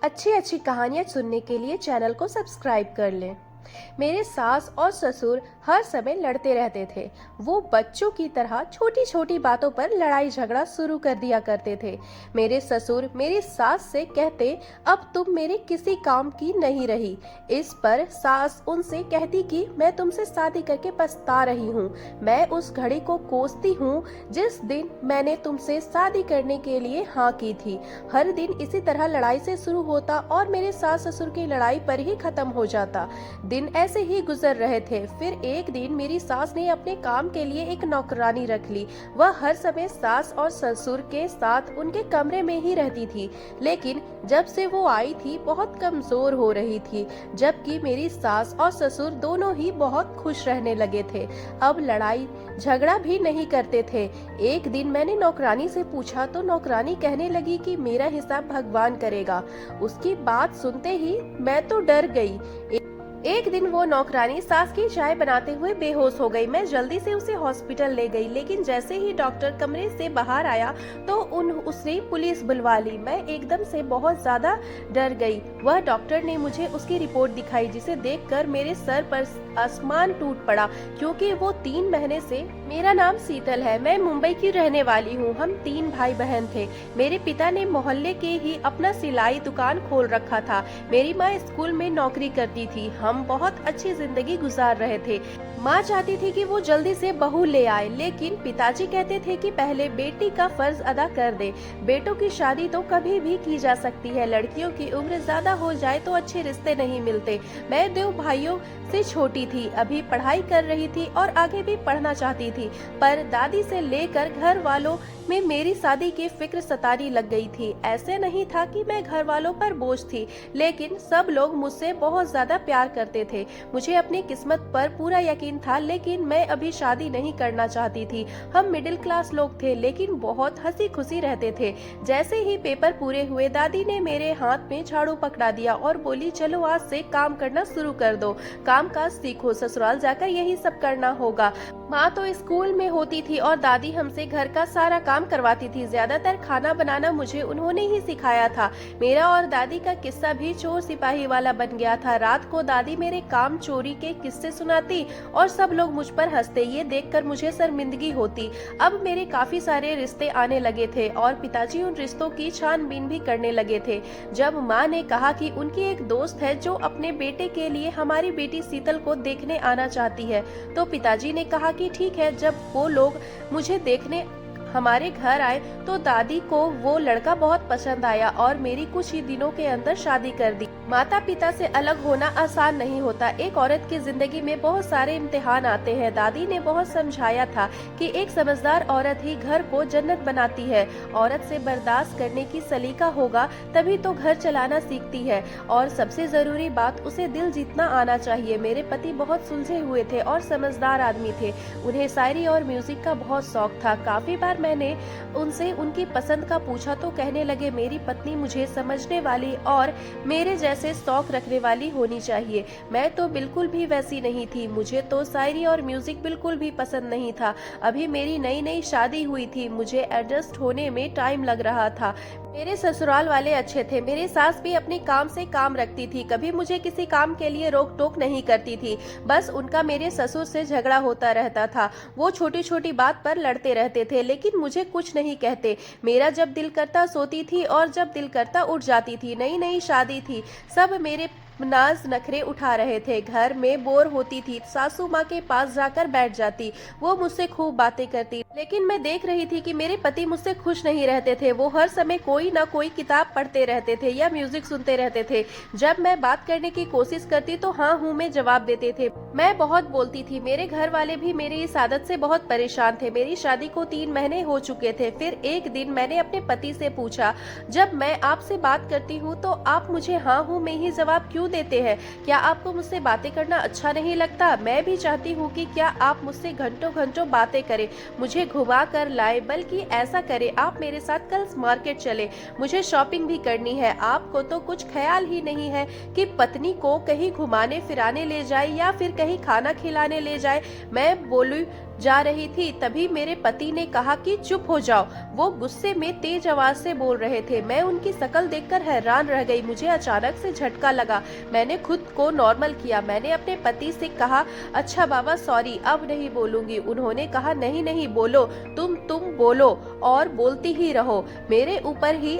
अच्छी अच्छी कहानियाँ सुनने के लिए चैनल को सब्सक्राइब कर लें। मेरे सास और ससुर हर समय लड़ते रहते थे। वो बच्चों की तरह छोटी छोटी बातों पर लड़ाई झगड़ा शुरू कर दिया करते थे। मेरे ससुर मेरी सास से कहते, अब तुम मेरे किसी काम की नहीं रही। इस पर सास उनसे कहती कि मैं तुमसे शादी करके पछता रही हूँ। मैं उस घड़ी को कोसती हूँ जिस दिन मैंने तुमसे शादी करने के लिए हाँ की थी। हर दिन इसी तरह लड़ाई से शुरू होता और मेरे सास ससुर की लड़ाई पर ही खत्म हो जाता। दिन ऐसे ही गुजर रहे थे। फिर एक दिन मेरी सास ने अपने काम के लिए एक नौकरानी रख ली। वह हर समय सास और ससुर के साथ उनके कमरे में ही रहती थी, लेकिन जब से वो आई थी बहुत कमजोर हो रही थी, जबकि मेरी सास और ससुर दोनों ही बहुत खुश रहने लगे थे। अब लड़ाई झगड़ा भी नहीं करते थे। एक दिन मैंने नौकरानी से पूछा तो नौकरानी कहने लगी कि मेरा हिसाब भगवान करेगा। उसकी बात सुनते ही मैं तो डर गई। एक दिन वो नौकरानी सास की चाय बनाते हुए बेहोश हो गई। मैं जल्दी से उसे हॉस्पिटल ले गई, लेकिन जैसे ही डॉक्टर कमरे से बाहर आया तो उसने पुलिस बुलवा ली। मैं एकदम से बहुत ज्यादा डर गई। वह डॉक्टर ने मुझे उसकी रिपोर्ट दिखाई, जिसे देखकर मेरे सर पर आसमान टूट पड़ा, क्योंकि वो 3 महीने से। मेरा नाम शीतल है, मैं मुंबई की रहने वाली हूँ। हम 3 भाई बहन थे। मेरे पिता ने मोहल्ले के ही अपना सिलाई दुकान खोल रखा था। मेरी माँ स्कूल में नौकरी करती थी। हम बहुत अच्छी जिंदगी गुजार रहे थे। माँ चाहती थी कि वो जल्दी से बहू ले आए, लेकिन पिताजी कहते थे कि पहले बेटी का फर्ज अदा कर दे। बेटों की शादी तो कभी भी की जा सकती है, लड़कियों की उम्र ज्यादा हो जाए तो अच्छे रिश्ते नहीं मिलते। मैं 2 भाइयों से छोटी थी, अभी पढ़ाई कर रही थी और आगे भी पढ़ना चाहती थी, पर दादी से लेकर घर वालों में मेरी शादी की फिक्र सताने लग गई थी। ऐसे नहीं था कि मैं घर वालों पर बोझ थी, लेकिन सब लोग मुझसे बहुत ज्यादा प्यार करते थे। मुझे अपनी किस्मत पर पूरा यकीन था, लेकिन मैं अभी शादी नहीं करना चाहती थी। हम मिडिल क्लास लोग थे, लेकिन बहुत हंसी खुशी रहते थे। जैसे ही पेपर पूरे हुए, दादी ने मेरे हाथ में झाड़ू पकड़ा दिया और बोली, चलो आज से काम करना शुरू कर दो, काम काज सीखो, ससुराल जाकर यही सब करना होगा। माँ तो स्कूल में होती थी और दादी हमसे घर का सारा काम करवाती थी। ज्यादातर खाना बनाना मुझे उन्होंने ही सिखाया था। मेरा और दादी का किस्सा भी चोर सिपाही वाला बन गया था। रात को दादी मेरे काम चोरी के किस्से सुनाती और सब लोग मुझ पर हंसते। ये देखकर मुझे शर्मिंदगी होती। अब मेरे काफी सारे रिश्ते आने लगे थे और पिताजी उन रिश्तों की छानबीन भी करने लगे थे। जब माँ ने कहा कि उनकी एक दोस्त है जो अपने बेटे के लिए हमारी बेटी शीतल को देखने आना चाहती है, तो पिताजी ने कहा कि ठीक है। जब वो लोग मुझे देखने हमारे घर आए तो दादी को वो लड़का बहुत पसंद आया और मेरी कुछ ही दिनों के अंदर शादी कर दी। माता पिता से अलग होना आसान नहीं होता। एक औरत की जिंदगी में बहुत सारे इम्तिहान आते हैं। दादी ने बहुत समझाया था कि एक समझदार औरत ही घर को जन्नत बनाती है। औरत से बर्दाश्त करने की सलीका होगा तभी तो घर चलाना सीखती है, और सबसे जरूरी बात, उसे दिल जीतना आना चाहिए। मेरे पति बहुत सुलझे हुए थे और समझदार आदमी थे। उन्हें शायरी और म्यूजिक का बहुत शौक था। काफी बार मैंने उनसे उनकी पसंद का पूछा तो कहने लगे, मेरी पत्नी मुझे समझने वाली और मेरे जैसे शौक रखने वाली होनी चाहिए। मैं तो बिल्कुल भी वैसी नहीं थी। मुझे तो शायरी और म्यूजिक बिल्कुल भी पसंद नहीं था। अभी मेरी नई नई शादी हुई थी, मुझे एडजस्ट होने में टाइम लग रहा था। मेरे ससुराल वाले अच्छे थे। मेरी सास भी अपने काम से काम रखती थी, कभी मुझे किसी काम के लिए रोक टोक नहीं करती थी। बस उनका मेरे ससुर से झगड़ा होता रहता था। वो छोटी छोटी बात पर लड़ते रहते थे, लेकिन मुझे कुछ नहीं कहते। मेरा जब दिल करता सोती थी और जब दिल करता उठ जाती थी। नई नई शादी थी, सब मेरे नाज नखरे उठा रहे थे। घर में बोर होती थी, सासू माँ के पास जाकर बैठ जाती। वो मुझसे खूब बातें करती, लेकिन मैं देख रही थी कि मेरे पति मुझसे खुश नहीं रहते थे। वो हर समय कोई ना कोई किताब पढ़ते रहते थे या म्यूजिक सुनते रहते थे। जब मैं बात करने की कोशिश करती तो हाँ हूँ में जवाब देते थे। मैं बहुत बोलती थी। मेरे घर वाले भी मेरी इस आदत से बहुत परेशान थे। मेरी शादी को 3 महीने हो चुके थे। फिर एक दिन मैंने अपने पति से पूछा, जब मैं आपसे बात करती हूँ तो आप मुझे हाँ हूँ में ही जवाब क्यों देते हैं? क्या आपको मुझसे बातें करना अच्छा नहीं लगता? मैं भी चाहती हूँ कि क्या आप मुझसे घंटों घंटों बातें करें, मुझे घुमा कर लाए, बल्कि ऐसा करें आप मेरे साथ कल मार्केट चले, मुझे शॉपिंग भी करनी है। आपको तो कुछ ख्याल ही नहीं है कि पत्नी को कहीं घुमाने फिराने ले जाए या फिर कहीं खाना खिलाने ले जाए। मैं बोलूं जा रही थी तभी मेरे पति ने कहा कि चुप हो जाओ। वो गुस्से में तेज आवाज से बोल रहे थे। मैं उनकी शक्ल देखकर हैरान रह गई। मुझे अचानक से झटका लगा। मैंने खुद को नॉर्मल किया। मैंने अपने पति से कहा, अच्छा बाबा सॉरी, अब नहीं बोलूंगी। उन्होंने कहा, नहीं नहीं बोलो, तुम बोलो और बोलती ही रहो। मेरे ऊपर ही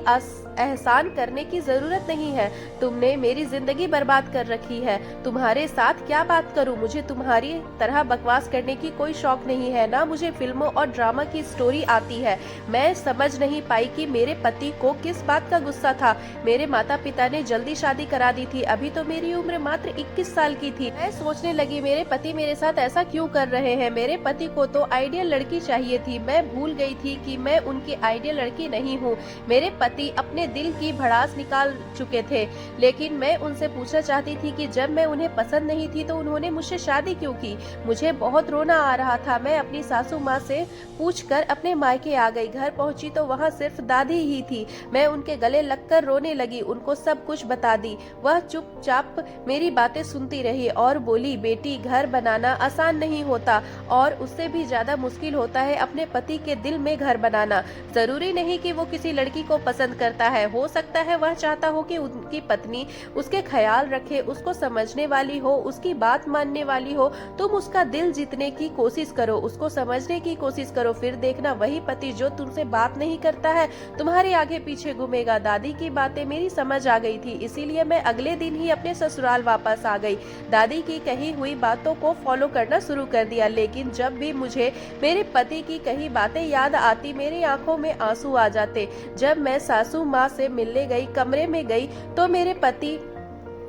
एहसान करने की जरूरत नहीं है। तुमने मेरी जिंदगी बर्बाद कर रखी है। तुम्हारे साथ क्या बात करूं? मुझे तुम्हारी तरह बकवास करने की कोई शौक नहीं है, ना मुझे फिल्मों और ड्रामा की स्टोरी आती है। मैं समझ नहीं पाई कि मेरे पति को किस बात का गुस्सा था। मेरे माता पिता ने जल्दी शादी करा दी थी। अभी तो मेरी उम्र मात्र 21 साल की थी। मैं सोचने लगी, मेरे पति मेरे साथ ऐसा क्यों कर रहे हैं? मेरे पति को तो आइडियल लड़की चाहिए थी। मैं भूल गई थी कि मैं उनकी आइडियल लड़की नहीं हूँ। मेरे पति अपने दिल की भड़ास निकाल चुके थे, लेकिन मैं उनसे पूछना चाहती थी कि जब मैं उन्हें पसंद नहीं थी तो उन्होंने मुझसे शादी क्यों की? मुझे बहुत रोना आ रहा था। मैं अपनी सासू माँ से पूछकर अपने मायके आ गई। घर पहुंची तो वहाँ सिर्फ दादी ही थी। मैं उनके गले लगकर रोने लगी, उनको सब कुछ बता दी। वह चुपचाप मेरी बातें सुनती रही और बोली, बेटी घर बनाना आसान नहीं होता और उससे भी ज्यादा मुश्किल होता है अपने पति के दिल में घर बनाना। जरूरी नहीं कि वो किसी लड़की को पसंद करता है। हो सकता है वह चाहता हो कि उनकी पत्नी उसके ख्याल रखे, उसको समझने वाली हो, उसकी बात मानने वाली हो। तुम उसका दिल जीतने की कोशिश करो, उसको समझने की कोशिश करो, फिर देखना वही पति जो तुमसे बात नहीं करता है तुम्हारे आगे पीछे घूमेगा। दादी की बातें मेरी समझ आ गई थी, इसीलिए मैं अगले दिन ही अपने ससुराल वापस आ गई। दादी की कही हुई बातों को फॉलो करना शुरू कर दिया, लेकिन जब भी मुझे मेरे पति की कही बातें याद आती मेरी आंखों में आंसू आ जाते। जब मैं सासू माँ से मिलने गई, कमरे में गई तो मेरे पति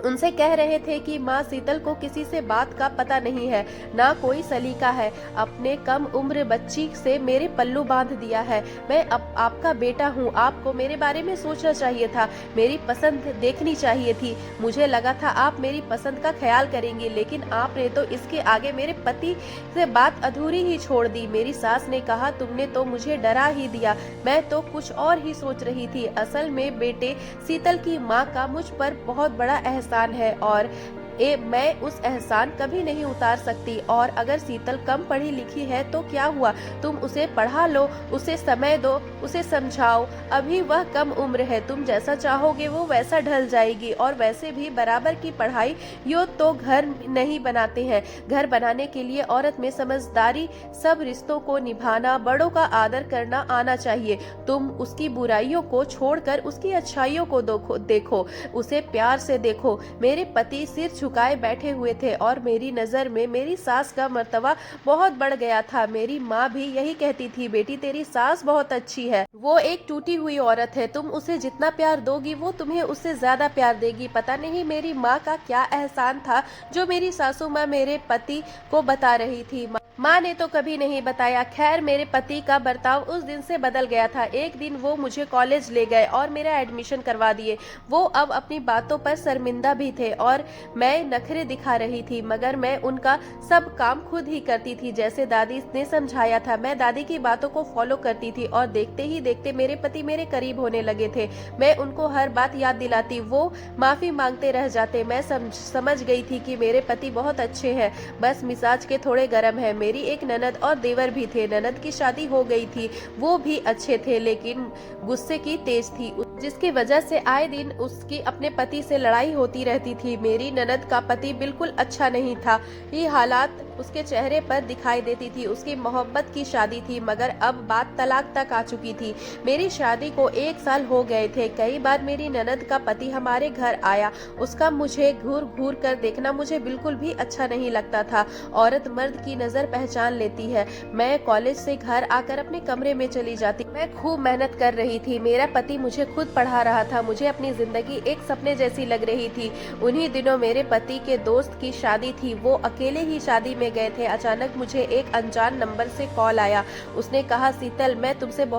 उनसे कह रहे थे कि माँ शीतल को किसी से बात का पता नहीं है, ना कोई सलीका है। अपने कम उम्र बच्ची से मेरे पल्लू बांध दिया है। मैं आपका बेटा हूँ, आपको मेरे बारे में सोचना चाहिए था, मेरी पसंद देखनी चाहिए थी। मुझे लगा था आप मेरी पसंद का ख्याल करेंगी, लेकिन आपने तो इसके आगे मेरे पति से बात अधूरी ही छोड़ दी। मेरी सास ने कहा, तुमने तो मुझे डरा ही दिया, मैं तो कुछ और ही सोच रही थी। असल में बेटे, शीतल की माँ का मुझ पर बहुत बड़ा एहसान है और मैं उस एहसान कभी नहीं उतार सकती। और अगर शीतल कम पढ़ी लिखी है तो क्या हुआ? तुम उसे पढ़ा लो, उसे समय दो, उसे समझाओ। अभी वह कम उम्र है, तुम जैसा चाहोगे वो वैसा ढल जाएगी। और वैसे भी बराबर की पढ़ाई यो तो घर नहीं बनाते हैं। घर बनाने के लिए औरत में समझदारी, सब रिश्तों को निभाना, बड़ों का आदर करना आना चाहिए। तुम उसकी बुराइयों को छोड़कर उसकी अच्छाइयों को देखो, उसे प्यार से देखो। मेरे पति सिर झुकाए बैठे हुए थे और मेरी नजर में मेरी सास का मर्तबा बहुत बढ़ गया था। मेरी माँ भी यही कहती थी, बेटी तेरी सास बहुत अच्छी है, वो एक टूटी हुई औरत है, तुम उसे जितना प्यार दोगी वो तुम्हें उससे ज्यादा प्यार देगी। पता नहीं मेरी माँ का क्या एहसान था जो मेरी सासू माँ मेरे पति को बता रही थी। माँ ने तो कभी नहीं बताया। खैर, मेरे पति का बर्ताव उस दिन से बदल गया था। एक दिन वो मुझे कॉलेज ले गए और मेरा एडमिशन करवा दिए। वो अब अपनी बातों पर शर्मिंदा भी थे और मैं नखरे दिखा रही थी, मगर मैं उनका सब काम खुद ही करती थी जैसे दादी ने समझाया था। मैं दादी की बातों को फॉलो करती थी और देखते ही देखते मेरे पति मेरे करीब होने लगे थे। मैं उनको हर बात याद दिलाती, वो माफी मांगते रह जाते। मैं समझ गई थी कि मेरे पति बहुत अच्छे हैं, बस मिजाज के थोड़े गर्म है। मेरी एक ननद और देवर भी थे। ननद की शादी हो गई थी, वो भी अच्छे थे, लेकिन गुस्से की तेज थी, जिसकी वजह से आए दिन उसकी अपने पति से लड़ाई होती रहती थी। मेरी ननद का पति बिल्कुल अच्छा नहीं था, ये हालात उसके चेहरे पर दिखाई देती थी। उसकी मोहब्बत की शादी थी, मगर अब बात तलाक तक आ चुकी थी। मेरी शादी को 1 साल हो गए थे। कई बार मेरी ननद का पति हमारे घर आया, उसका मुझे घूर घूर कर देखना मुझे बिल्कुल भी अच्छा नहीं लगता था। औरत मर्द की नजर पहचान लेती है। मैं कॉलेज से घर आकर अपने कमरे में चली जाती। मैं खूब मेहनत कर रही थी। मेरा पति मुझे खुद पढ़ा रहा था। मुझे अपनी जिंदगी एक सपने जैसी लग रही थी। उन्हीं दिनों मेरे पति के दोस्त की शादी थी, वो अकेले ही शादी में गए थे। अचानक मुझे एक अनजान नंबर से कॉल आया। उसने कहा, शीतल, मैं तुम्हें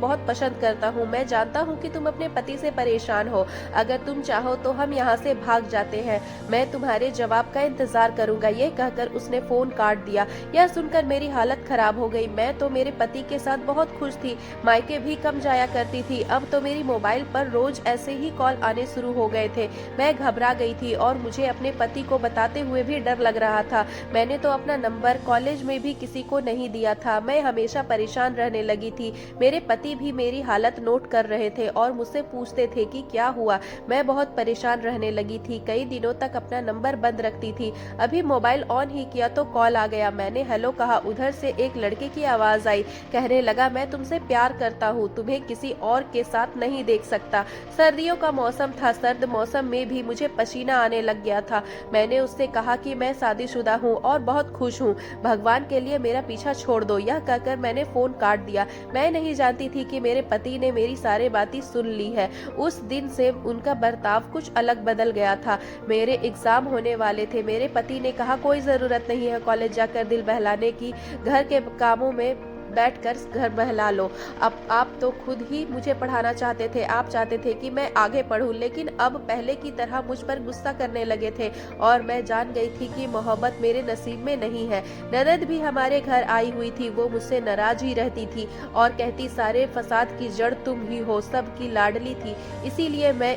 बहुत पसंद करता हूँ। मैं जानता हूँ कि तुम अपने पति से परेशान हो। अगर तुम चाहो तो हम यहाँ से भाग जाते हैं। मैं तुम्हारे जवाब का इंतजार करूंगा। ये कहकर उसने फोन काट दिया। दिया। यह सुनकर मेरी हालत खराब हो गई। मैं तो मेरे पति के साथ बहुत खुश थी, मायके भी कम जाया करती थी। अब तो मेरी मोबाइल पर रोज ऐसे ही कॉल आने शुरू हो गए थे। मैं घबरा गई थी और मुझे अपने पति को बताते हुए भी डर लग रहा था। मैंने तो अपना नंबर कॉलेज में भी किसी को नहीं दिया था। मैं हमेशा परेशान रहने लगी थी। मेरे पति भी मेरी हालत नोट कर रहे थे और मुझसे पूछते थे कि क्या हुआ। मैं बहुत परेशान रहने लगी थी। कई दिनों तक अपना नंबर बंद रखती थी। अभी मोबाइल ऑन ही किया तो कॉल आ गया। मैंने हेलो कहा। उधर से एक लड़के की आवाज आई। कहने लगा, मैं तुमसे प्यार करता हूँ, तुम्हें किसी और के साथ नहीं देख सकता। सर्दियों का मौसम था। सर्द मौसम में भी मुझे पसीना आने लग गया था। मैंने उससे कहा कि मैं शादीशुदा हूँ और बहुत खुश हूँ, भगवान के लिए मेरा पीछा छोड़ दो। यह कहकर मैंने फोन काट दिया। मैं नहीं जानती थी कि मेरे पति ने मेरी सारी बातें सुन ली है। उस दिन से उनका बर्ताव कुछ अलग बदल गया था। मेरे एग्जाम होने वाले थे। मेरे पति ने कहा, कोई जरूरत नहीं है कॉलेज जाकर दिल बहलाने की, घर के कामों में बैठकर घर बहला लो। अब आप तो खुद ही मुझे पढ़ाना चाहते थे, आप चाहते थे कि मैं आगे पढूं, लेकिन अब पहले की तरह मुझ पर गुस्सा करने लगे थे और मैं जान गई थी कि मोहब्बत मेरे नसीब में नहीं है। ननद भी हमारे घर आई हुई थी। वो मुझसे नाराज ही रहती थी और कहती, सारे फसाद की जड़ तुम ही हो, सब की लाडली थी। इसीलिए मैं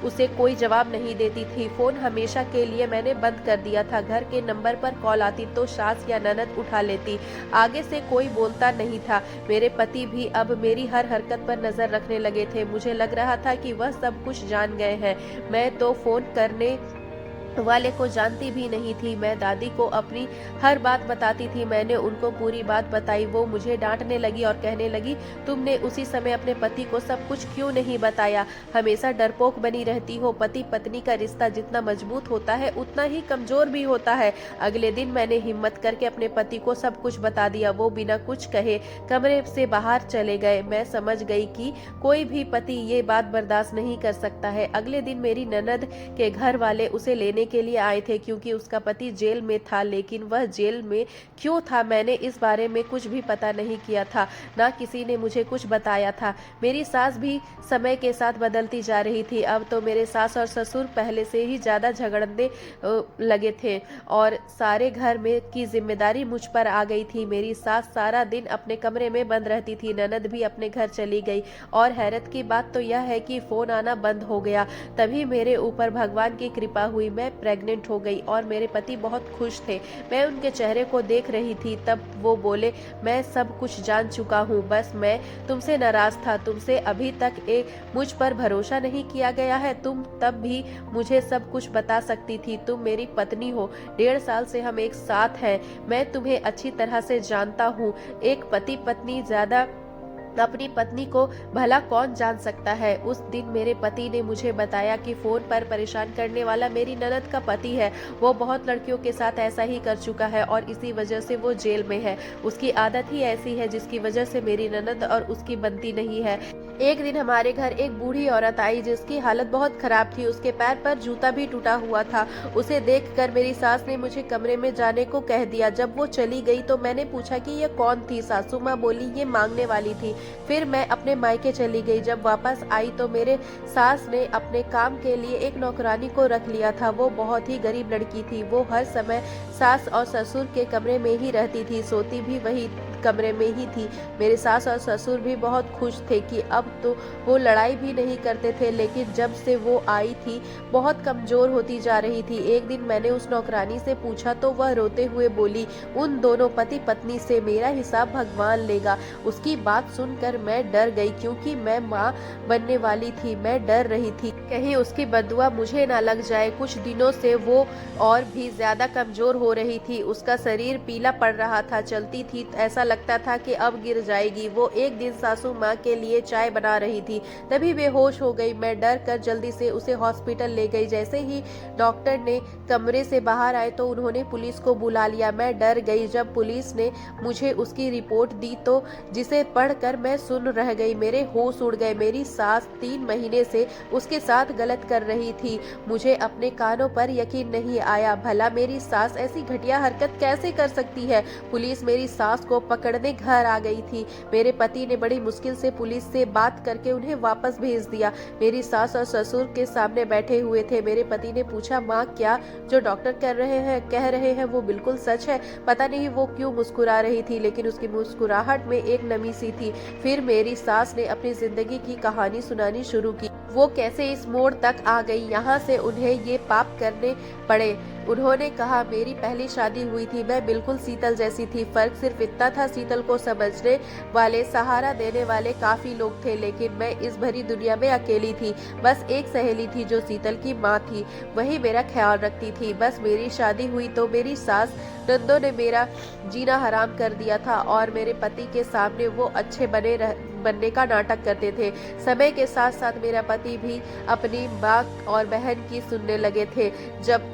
उसे कोई जवाब नहीं देती थी। फोन हमेशा के लिए मैंने बंद कर दिया था। घर के नंबर पर कॉल आती तो सास या ननद उठा लेती, आगे से कोई बोलता नहीं था। मेरे पति भी अब मेरी हर हरकत पर नजर रखने लगे थे। मुझे लग रहा था कि वह सब कुछ जान गए हैं। मैं तो फोन करने वाले को जानती भी नहीं थी। मैं दादी को अपनी हर बात बताती थी। मैंने उनको पूरी बात बताई। वो मुझे डांटने लगी और कहने लगी, तुमने उसी समय अपने पति को सब कुछ क्यों नहीं बताया? हमेशा डरपोक बनी रहती हो। पति पत्नी का रिश्ता जितना मजबूत होता है उतना ही कमजोर भी होता है। अगले दिन मैंने हिम्मत करके अपने पति को सब कुछ बता दिया। वो बिना कुछ कहे कमरे से बाहर चले गए। मैं समझ गई कि कोई भी पति ये बात बर्दाश्त नहीं कर सकता है। अगले दिन मेरी ननद के घर वाले उसे लेने के लिए आए थे क्योंकि उसका पति जेल में था। लेकिन वह जेल में क्यों था, मैंने इस बारे में कुछ भी पता नहीं किया था, ना किसी ने मुझे कुछ बताया था। मेरी सास भी समय के साथ बदलती जा रही थी। अब तो मेरे सास और ससुर पहले से ही ज्यादा झगड़ने लगे थे और सारे घर में की जिम्मेदारी मुझ पर आ गई थी। मेरी सास सारा दिन अपने कमरे में बंद रहती थी। ननद भी अपने घर चली गई और हैरत की बात तो यह है कि फोन आना बंद हो गया। तभी मेरे ऊपर भगवान की कृपा हुई। मैं प्रेग्नेंट हो गई और मेरे पति बहुत खुश थे। मैं उनके चेहरे को देख रही थी। तब वो बोले, मैं सब कुछ जान चुका हूँ, बस मैं तुमसे नाराज था। तुमसे अभी तक मुझ पर भरोसा नहीं किया गया है। तुम तब भी मुझे सब कुछ बता सकती थी। तुम मेरी पत्नी हो। 1.5 साल से हम एक साथ हैं। मैं तुम्हें अच्छी तरह से जानता हूँ। एक पति पत्नी ज्यादा अपनी पत्नी को भला कौन जान सकता है। उस दिन मेरे पति ने मुझे बताया कि फोन पर परेशान करने वाला मेरी ननद का पति है। वो बहुत लड़कियों के साथ ऐसा ही कर चुका है और इसी वजह से वो जेल में है। उसकी आदत ही ऐसी है जिसकी वजह से मेरी ननद और उसकी बनती नहीं है। एक दिन हमारे घर एक बूढ़ी औरत आई जिसकी हालत बहुत खराब थी। उसके पैर पर जूता भी टूटा हुआ था। उसे देखकर मेरी सास ने मुझे कमरे में जाने को कह दिया। जब वो चली गई तो मैंने पूछा कि ये कौन थी। सासू माँ बोली, ये मांगने वाली थी। फिर मैं अपने मायके चली गई। जब वापस आई तो मेरे सास ने अपने काम के लिए एक नौकरानी को रख लिया था। वो बहुत ही गरीब लड़की थी। वो हर समय सास और ससुर के कमरे में ही रहती थी, सोती भी वही कमरे में ही थी। मेरे सास और ससुर भी बहुत खुश थे कि अब तो वो लड़ाई भी नहीं करते थे। लेकिन जब से वो आई थी बहुत कमजोर होती जा रही थी। एक दिन मैंने उस नौकरानी से पूछा तो वह रोते हुए बोली, उन दोनों पति पत्नी से मेरा हिसाब भगवान लेगा। उसकी बात सुनकर मैं डर गई क्योंकि मैं माँ बनने वाली थी। मैं डर रही थी कहीं उसकी बददुआ मुझे ना लग जाए। कुछ दिनों से वो और भी ज्यादा कमजोर हो रही थी। उसका शरीर पीला पड़ रहा था। चलती थी ऐसा लगता था कि अब गिर जाएगी। वो एक दिन सासू माँ के लिए चाय बना रही थी, तभी बेहोश हो गई। मैं डर कर जल्दी से उसे हॉस्पिटल ले गई। जैसे ही डॉक्टर ने कमरे से बाहर आए तो उन्होंने पुलिस को बुला लिया। मैं डर गई जब पुलिस ने मुझे उसकी रिपोर्ट दी तो जिसे पढ़कर मैं सुन रह गई। मेरे होश उड़ गए। मेरी सास 3 महीने से उसके साथ गलत कर रही थी। मुझे अपने कानों पर यकीन नहीं आया। भला मेरी सास ऐसी घटिया हरकत कैसे कर सकती है? पुलिस मेरी सास को पकड़ने घर आ गई थी। मेरे पति ने बड़ी मुश्किल से पुलिस से बात करके उन्हें वापस भेज दिया। मेरी सास और ससुर के सामने बैठे हुए थे। मेरे पति ने पूछा, माँ, क्या जो डॉक्टर कह रहे हैं वो बिल्कुल सच है? पता नहीं वो क्यों मुस्कुरा रही थी, लेकिन उसकी मुस्कुराहट में एक नमी सी थी। फिर मेरी सास ने अपनी जिंदगी की कहानी सुनानी शुरू की। वो कैसे इस मोड़ तक आ गई, यहाँ से उन्हें ये पाप करने पड़े। उन्होंने कहा, मेरी पहली शादी हुई थी, मैं बिल्कुल शीतल जैसी थी। फर्क सिर्फ इतना था, शीतल को समझने वाले, सहारा देने वाले काफी लोग थे, लेकिन मैं इस भरी दुनिया में अकेली थी। बस एक सहेली थी जो शीतल की माँ थी, वही मेरा ख्याल रखती थी। बस मेरी शादी हुई तो मेरी सास नंदो ने मेरा जीना हराम कर दिया था और मेरे पति के सामने वो अच्छे बनने का नाटक करते थे। समय के साथ साथ मेरा पति भी अपनी माँ और बहन की सुनने लगे थे। जब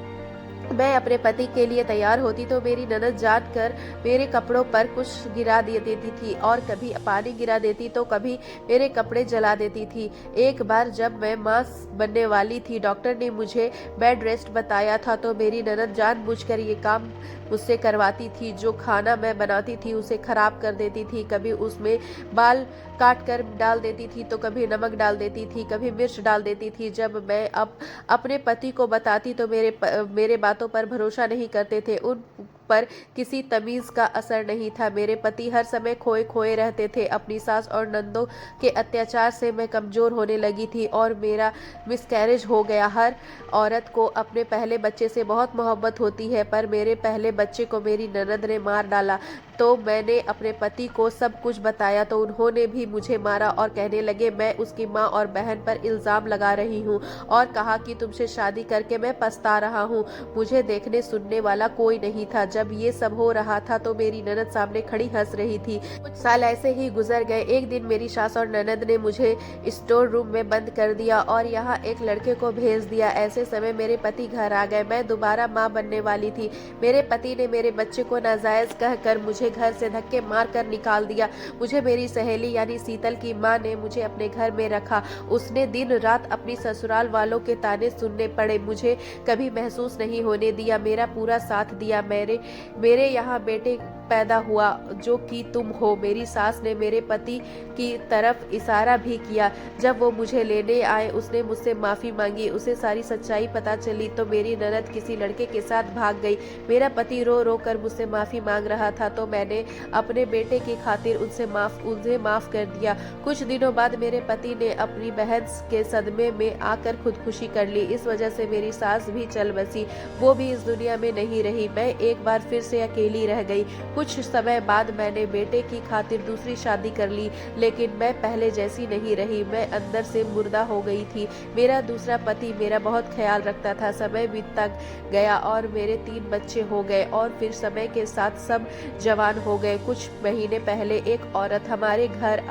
मैं अपने पति के लिए तैयार होती तो मेरी ननद जानकर मेरे कपड़ों पर कुछ गिरा देती थी, और कभी पानी गिरा देती तो कभी मेरे कपड़े जला देती थी। एक बार जब मैं मां बनने वाली थी, डॉक्टर ने मुझे बेड रेस्ट बताया था, तो मेरी ननद जानबूझकर ये काम मुझसे करवाती थी। जो खाना मैं बनाती थी उसे खराब कर देती थी। कभी उसमें बाल काट कर डाल देती थी तो कभी नमक डाल देती थी, कभी मिर्च डाल देती थी। जब मैं अपने पति को बताती तो मेरे बातों पर भरोसा नहीं करते थे। उन पर किसी तमीज का असर नहीं था। मेरे पति हर समय खोए खोए रहते थे। अपनी सास और नंदों के अत्याचार से मैं कमजोर होने लगी थी और मेरा मिसकैरेज हो गया। हर औरत को अपने पहले बच्चे से बहुत मोहब्बत होती है, पर मेरे पहले बच्चे को मेरी ननद ने मार डाला। तो मैंने अपने पति को सब कुछ बताया तो उन्होंने भी मुझे मारा और कहने लगे मैं उसकी माँ और बहन पर इल्जाम लगा रही हूँ, और कहा कि तुमसे शादी करके मैं पछता रहा हूँ। मुझे देखने सुनने वाला कोई नहीं था। जब ये सब हो रहा था तो मेरी ननद सामने खड़ी हंस रही थी। कुछ साल ऐसे ही गुजर गए। एक दिन मेरी सास और ननद ने मुझे स्टोर रूम में बंद कर दिया और यहाँ एक लड़के को भेज दिया। ऐसे समय मेरे पति घर आ गए। मैं दोबारा माँ बनने वाली थी। मेरे पति ने मेरे बच्चे को नाजायज कहकर मुझे घर से धक्के मार कर निकाल दिया। मुझे मेरी सहेली यानी शीतल की माँ ने मुझे अपने घर में रखा। उसने दिन रात अपनी ससुराल वालों के ताने सुनने पड़े। मुझे कभी महसूस नहीं होने दिया, मेरा पूरा साथ दिया। मेरे यहाँ बेटे पैदा हुआ जो कि तुम हो। मेरी सास ने मेरे पति की तरफ इशारा भी किया। जब वो मुझे लेने आए उसने मुझसे माफी मांगी। उसे सारी सच्चाई पता चली तो मेरी ननद किसी लड़के के साथ भाग गई। मेरा पति रो रो कर मुझसे माफी मांग रहा था तो मैंने अपने बेटे की खातिर उन्हें माफ कर दिया। कुछ दिनों बाद मेरे पति ने अपनी बहन के सदमे में आकर खुदकुशी कर ली। इस वजह से मेरी सास भी चल बसी। वो भी इस दुनिया में नहीं रही। मैं एक बार फिर से अकेली रह गई। कुछ समय बाद मैंने बेटे की खातिर दूसरी शादी कर ली, लेकिन मैं पहले जैसी नहीं रही। मैं अंदर से मुर्दा हो गई थी। मेरा दूसरा पति मेरा बहुत ख्याल रखता था। समय बीतता गया और मेरे 3 बच्चे हो गए और फिर समय के साथ सब जवान हो गए। कुछ महीने पहले एक औरत हमारे घर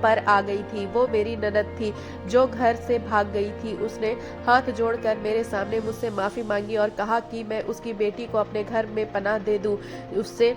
पर आ गई थी। वो मेरी ननद थी जो घर से भाग गई थी। उसने हाथ जोड़कर मेरे सामने मुझसे माफी मांगी और कहा कि मैं उसकी बेटी को अपने घर में पनाह दे दूं। उससे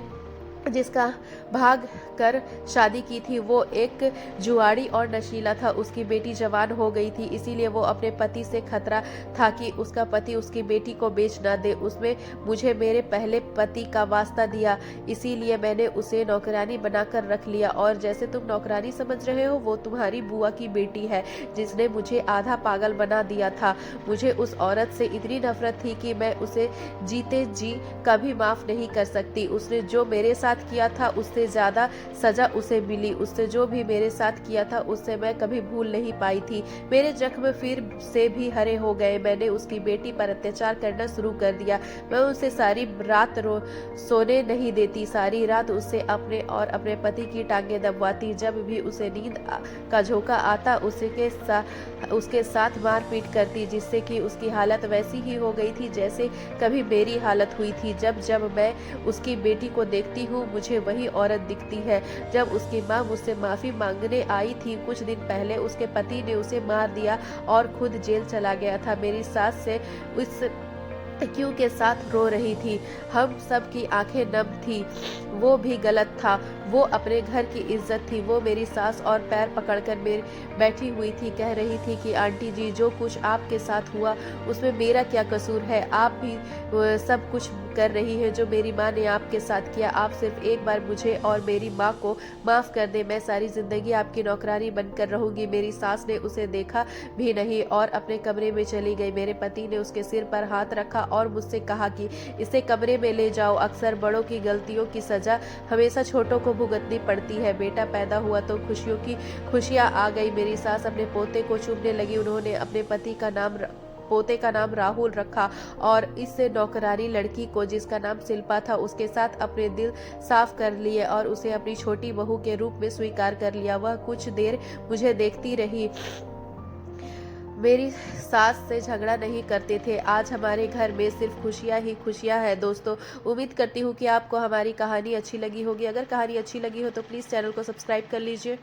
जिसका भाग कर शादी की थी वो एक जुआड़ी और नशीला था। उसकी बेटी जवान हो गई थी, इसीलिए वो अपने पति से खतरा था कि उसका पति उसकी बेटी को बेच ना दे। उसमें मुझे मेरे पहले पति का वास्ता दिया, इसीलिए मैंने उसे नौकरानी बनाकर रख लिया। और जैसे तुम नौकरानी समझ रहे हो, वो तुम्हारी बुआ की बेटी है जिसने मुझे आधा पागल बना दिया था। मुझे उस औरत से इतनी नफरत थी कि मैं उसे जीते जी कभी माफ नहीं कर सकती। उसने जो मेरे साथ किया था उससे ज्यादा सजा उसे मिली। उसने जो भी मेरे साथ किया था उससे मैं कभी भूल नहीं पाई थी। मेरे जख्म फिर से भी हरे हो गए। मैंने उसकी बेटी पर अत्याचार करना शुरू कर दिया। मैं उसे सारी रात सोने नहीं देती। सारी रात उससे अपने और अपने पति की टांगे दबवाती। जब भी उसे नींद का झोंका आता उसके साथ मारपीट करती, जिससे कि उसकी हालत वैसी ही हो गई थी जैसे कभी मेरी हालत हुई थी। जब जब मैं उसकी बेटी को देखती हूँ मुझे वही औरत दिखती है। जब उसकी माँ मुझसे माफी मांगने आई थी कुछ दिन पहले, उसके पति ने उसे मार दिया और खुद जेल चला गया था। मेरी सास से उस क्यों के साथ रो रही थी। हम सब की आंखें नम थी। वो भी गलत था। वो अपने घर की इज्जत थी। वो मेरी सास और पैर पकड़कर मेरे बैठी हुई थी, कह रही थी कि आंटी जी, जो कुछ आपके साथ हुआ उसमें मेरा क्या कसूर है। आप भी सब कुछ कर रही है जो मेरी माँ ने आपके साथ किया। आप सिर्फ एक बार मुझे और मेरी माँ को माफ कर दे, मैं सारी जिंदगी आपकी नौकरानी बनकर रहूंगी। मेरी सास ने उसे देखा भी नहीं और अपने कमरे में चली गई। मेरे पति ने उसके सिर पर हाथ रखा और मुझसे कहा कि इसे कमरे में ले जाओ। अक्सर बड़ों की गलतियों की सजा हमेशा छोटों को भुगतनी पड़ती है। बेटा पैदा हुआ तो खुशियों की खुशियां आ गई। मेरी सास अपने पोते को चूमने लगी। उन्होंने अपने पति का पोते का नाम राहुल रखा और इस नौकरानी लड़की को, जिसका नाम शिल्पा था, उसके साथ अपने दिल साफ कर लिए और उसे अपनी छोटी बहू के रूप में स्वीकार कर लिया। वह कुछ देर मुझे देखती रही। मेरी सास से झगड़ा नहीं करते थे। आज हमारे घर में सिर्फ खुशियां ही खुशियां हैं। दोस्तों, उम्मीद करती हूँ कि आपको हमारी कहानी अच्छी लगी होगी। अगर कहानी अच्छी लगी हो तो प्लीज़ चैनल को सब्सक्राइब कर लीजिए।